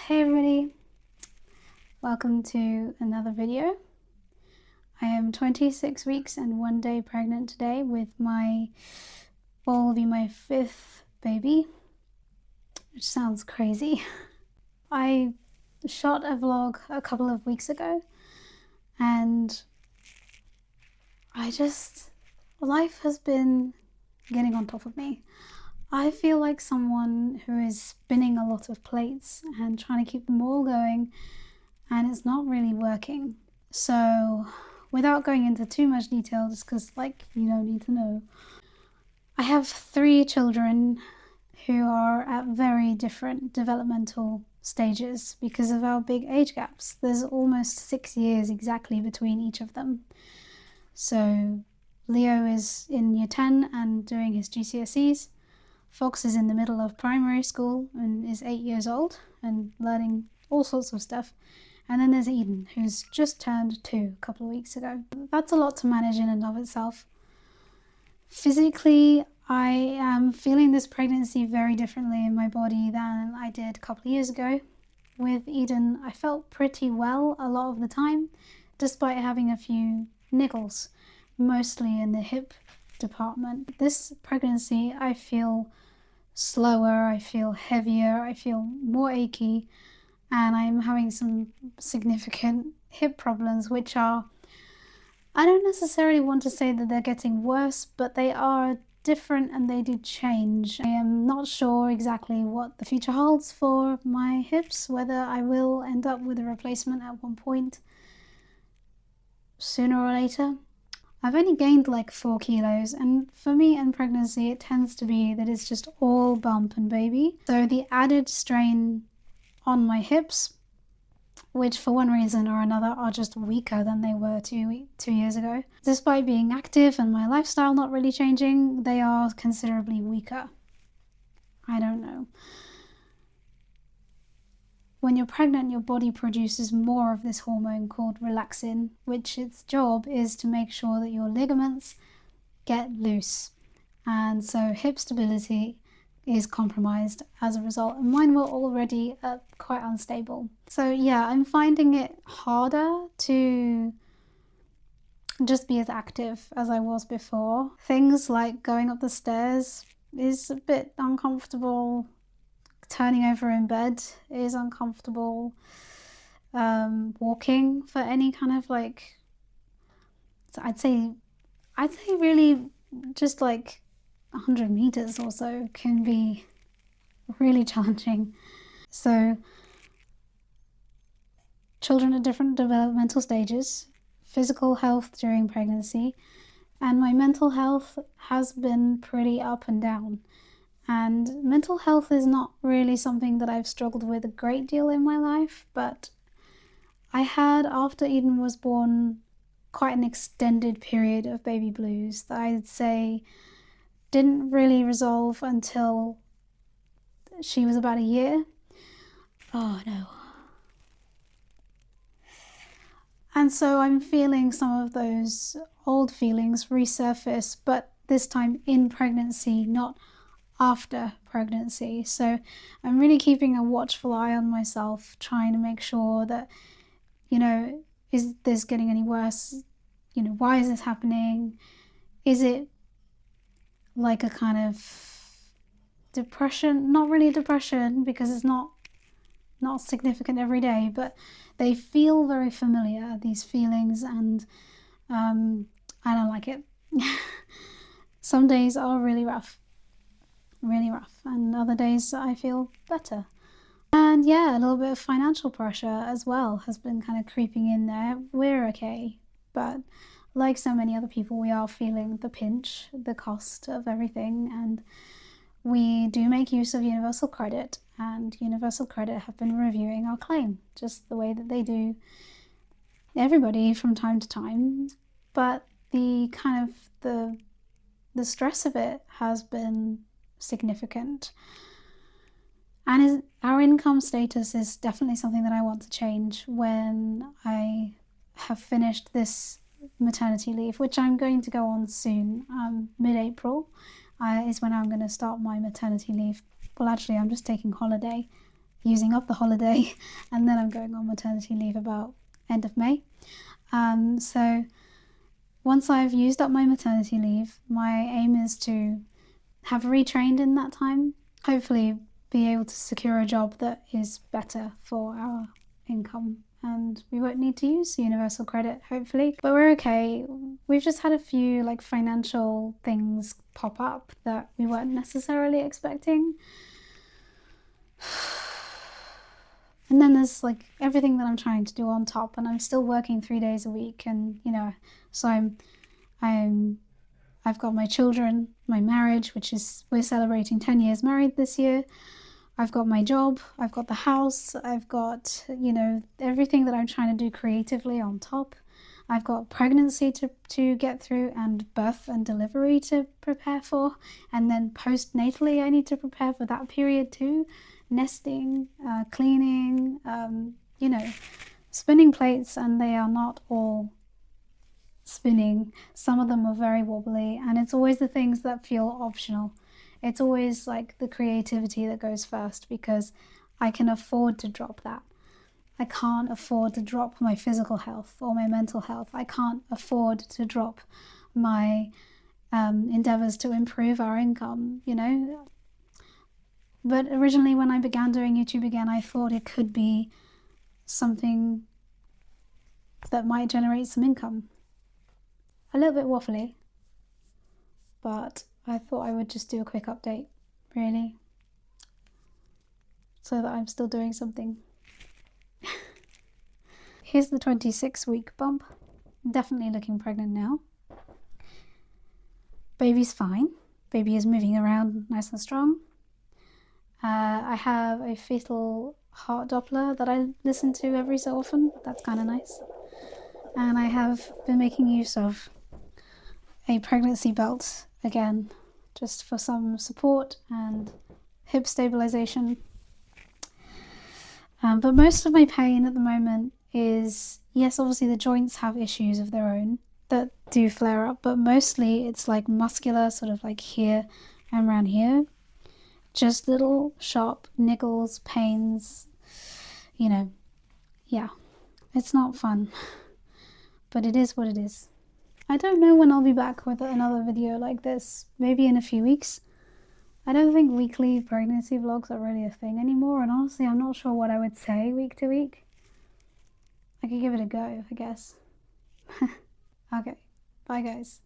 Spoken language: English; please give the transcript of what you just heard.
Hey everybody, welcome to another video. I am 26 weeks and 1 day pregnant today with my, what will be my 5th baby, which sounds crazy. I shot a vlog a couple of weeks ago and life has been getting on top of me. I feel like someone who is spinning a lot of plates and trying to keep them all going, and it's not really working. So without going into too much detail, just because you don't need to know, I have 3 children who are at very different developmental stages because of our big age gaps. There's almost 6 years exactly between each of them. So Leo is in year 10 and doing his GCSEs. Fox is in the middle of primary school and is 8 years old and learning all sorts of stuff. And then there's Eden, who's just turned 2 a couple of weeks ago. That's a lot to manage in and of itself. Physically, I am feeling this pregnancy very differently in my body than I did a couple of years ago. With Eden, I felt pretty well a lot of the time, despite having a few niggles, mostly in the hip department. This pregnancy, I feel slower, I feel heavier, I feel more achy, and I'm having some significant hip problems, which are, I don't necessarily want to say that they're getting worse, but they are different and they do change. I am not sure exactly what the future holds for my hips, whether I will end up with a replacement at one point, sooner or later. I've only gained like 4 kilos, and for me in pregnancy it tends to be that it's just all bump and baby. So the added strain on my hips, which for one reason or another are just weaker than they were 2 years ago. Despite being active and my lifestyle not really changing, they are considerably weaker. I don't know. When you're pregnant, your body produces more of this hormone called relaxin, which its job is to make sure that your ligaments get loose. And so hip stability is compromised as a result, and mine were already quite unstable. So yeah, I'm finding it harder to just be as active as I was before. Things like going up the stairs is a bit uncomfortable. Turning over in bed is uncomfortable. Walking for any kind of I'd say really just 100 meters or so can be really challenging. So children at different developmental stages, physical health during pregnancy, and my mental health has been pretty up and down. And mental health is not really something that I've struggled with a great deal in my life, but I had, after Eden was born, quite an extended period of baby blues that I'd say didn't really resolve until she was about a year. Oh no. And so I'm feeling some of those old feelings resurface, but this time in pregnancy, not after pregnancy. So I'm really keeping a watchful eye on myself, trying to make sure that, is this getting any worse? Why is this happening? Is it like a kind of depression? Not really depression, because it's not significant every day, but they feel very familiar, these feelings, and I don't like it. Some days are really rough, and other days I feel better. And yeah, a little bit of financial pressure as well has been kind of creeping in there. We're okay, but like so many other people, we are feeling the pinch, the cost of everything, and we do make use of Universal Credit, and Universal Credit have been reviewing our claim, just the way that they do everybody from time to time. But the kind of the stress of it has been significant. And our income status is definitely something that I want to change when I have finished this maternity leave, which I'm going to go on soon. Mid-April is when I'm going to start my maternity leave. Well, actually, I'm just taking holiday using up the holiday, and then I'm going on maternity leave about end of May. So once I've used up my maternity leave, my aim is to have retrained in that time, hopefully be able to secure a job that is better for our income, and we won't need to use universal credit, hopefully. But we're okay. We've just had a few like financial things pop up that we weren't necessarily expecting. And then there's like everything that I'm trying to do on top, and I'm still working 3 days a week, and so I've got my children, my marriage, which is, we're celebrating 10 years married this year. I've got my job, I've got the house, I've got, everything that I'm trying to do creatively on top. I've got pregnancy to get through, and birth and delivery to prepare for. And then postnatally, I need to prepare for that period too. Nesting, cleaning, spinning plates, and they are not all spinning. Some of them are very wobbly, and it's always the things that feel optional. It's always like the creativity that goes first, because I can afford to drop that. I can't afford to drop my physical health or my mental health. I can't afford to drop my endeavors to improve our income, But originally, when I began doing YouTube again, I thought it could be something that might generate some income. A little bit waffly, but I thought I would just do a quick update, really, so that I'm still doing something. Here's the 26-week bump. Definitely looking pregnant now. Baby's fine. Baby is moving around nice and strong. I have a fetal heart Doppler that I listen to every so often. That's kind of nice. And I have been making use of a pregnancy belt again, just for some support and hip stabilization. But most of my pain at the moment is, yes, obviously the joints have issues of their own that do flare up, but mostly it's like muscular, sort of like here and around here. Just little sharp niggles, pains, yeah, it's not fun, but it is what it is. I don't know when I'll be back with another video like this, maybe in a few weeks. I don't think weekly pregnancy vlogs are really a thing anymore, and honestly, I'm not sure what I would say week to week. I could give it a go, I guess. Okay, bye guys.